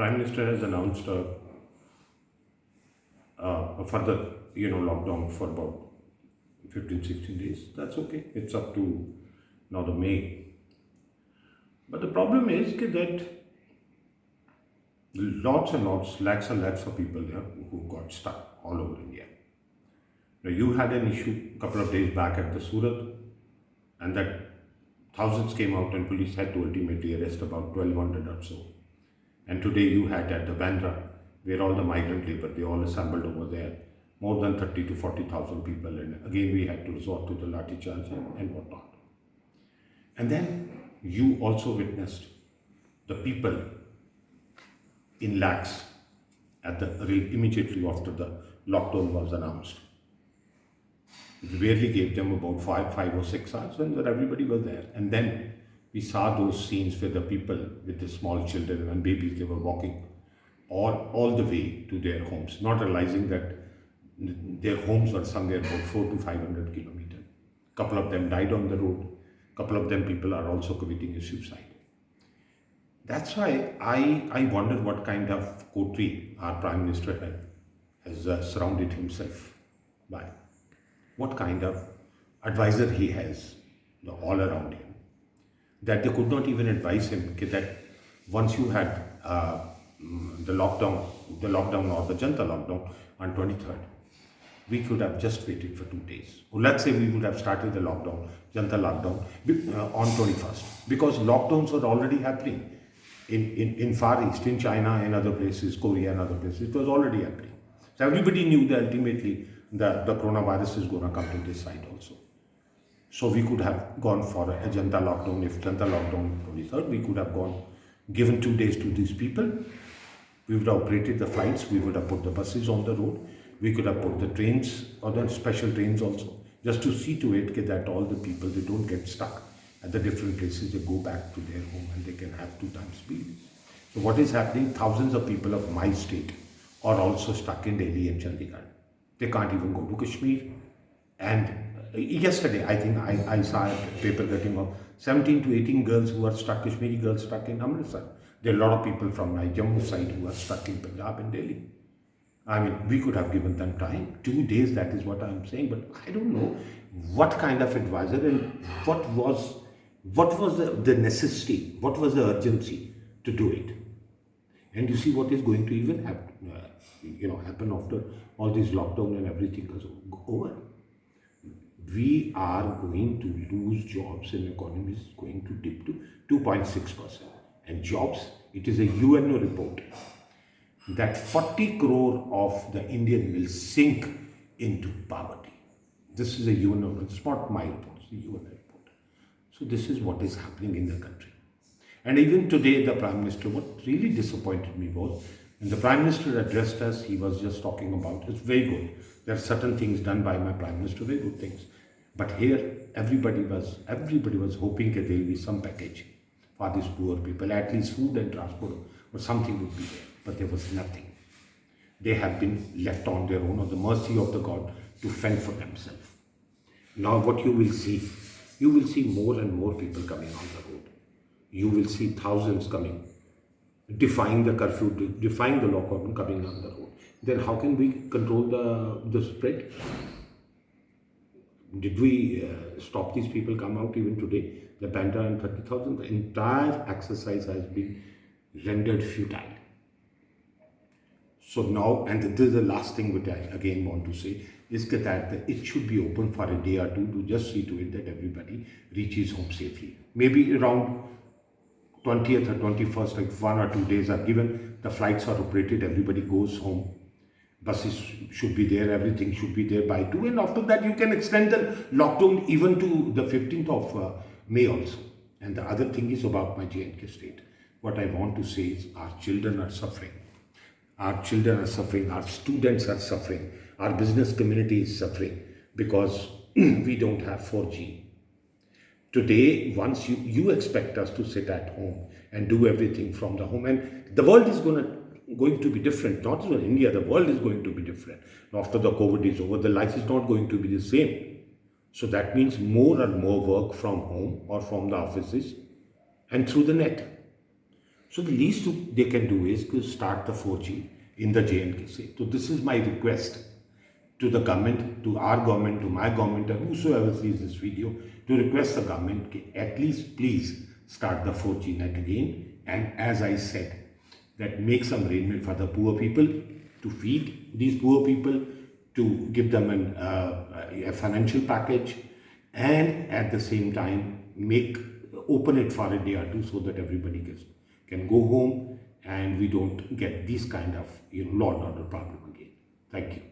Prime Minister has announced a further, lockdown for about 15, 16 days. That's okay. It's up to now the May. But the problem is that lots and lots, lakhs and lakhs of people there who got stuck all over India. Now you had an issue a couple of days back at the Surat, and that thousands came out and police had to ultimately arrest about 1200 or so. And today you had at the Bandra, where all the migrant labor, they all assembled over there, more than 30 to 40,000 people, and again we had to resort to the lathi charge and whatnot. And then you also witnessed the people in lakhs at the immediately after the lockdown was announced. We barely gave them about five or 6 hours when everybody was there. And then we saw those scenes where the people with the small children and babies, they were walking all the way to their homes, not realizing that their homes were somewhere about 400 to 500 kilometers. Couple of them died on the road. Couple of them people are also committing a suicide. That's why I wonder what kind of coterie our Prime Minister has surrounded himself by. What kind of advisor he has all around him. That they could not even advise him that once you had the lockdown or the Janta lockdown on 23rd, we could have just waited for 2 days. Or let's say we would have started the lockdown, Janta lockdown, on 21st. Because lockdowns were already happening in Far East, in China and other places, Korea and other places. It was already happening. So everybody knew that ultimately the coronavirus is going to come to this side also. So we could have gone for a Janta lockdown. If Janta lockdown 23rd, we could have given 2 days to these people. We would have operated the flights. We would have put the buses on the road. We could have put the trains or the special trains also, just to see to it that all the people, they don't get stuck at the different places. They go back to their home and they can have 2 times speed. So what is happening? Thousands of people of my state are also stuck in Delhi and Chandigarh. They can't even go to Kashmir. And yesterday, I think I saw a paper cutting of 17 to 18 girls who are stuck, Kashmiri girls stuck in Amritsar. There are a lot of people from my Jammu side who are stuck in Punjab and Delhi. I mean, we could have given them time, 2 days, that is what I'm saying, but I don't know what kind of advisor and what was the necessity, what was the urgency to do it. And you see what is going to even happen after all this lockdown and everything is over. We are going to lose jobs and economy is going to dip to 2.6%. And jobs, it is a UNO report that 40 crore of the Indian will sink into poverty. This is a UNO, it's not my report, it's the UNO report. So this is what is happening in the country. And even today, the Prime Minister, what really disappointed me was, when the Prime Minister addressed us, he was just talking about, it's very good. There are certain things done by my Prime Minister, very good things. But here, everybody was hoping that there will be some package for these poor people, at least food and transport, or something would be there. But there was nothing. They have been left on their own, on the mercy of the God, to fend for themselves. Now what you will see more and more people coming on the road. You will see thousands coming, defying the curfew, defying the lockdown, coming on the road. Then how can we control the spread? Did we stop these people come out even today? The Bandra and 30,000, the entire exercise has been rendered futile. So now, and this is the last thing which I again want to say, is that it should be open for a day or two to just see to it that everybody reaches home safely. Maybe around 20th or 21st, like 1 or 2 days are given, the flights are operated, everybody goes home. Buses should be there, everything should be there by 2, and after that you can extend the lockdown even to the 15th of May also. And the other thing is about my J&K state. What I want to say is our children are suffering. Our children are suffering, our students are suffering, our business community is suffering because we don't have 4G. Today, once you expect us to sit at home and do everything from the home, and the world is going to be different, not just in India, the world is going to be different. After the COVID is over, the life is not going to be the same. So that means more and more work from home or from the offices and through the net. So the least they can do is to start the 4G in the JNK state. So this is my request to the government, to our government, to my government, and whosoever sees this video, to request the government, at least please start the 4G net again. And as I said, that make some arrangement for the poor people, to feed these poor people, to give them a financial package, and at the same time open it for a day or two so that everybody can go home and we don't get these kind of law and order problem again. Thank you.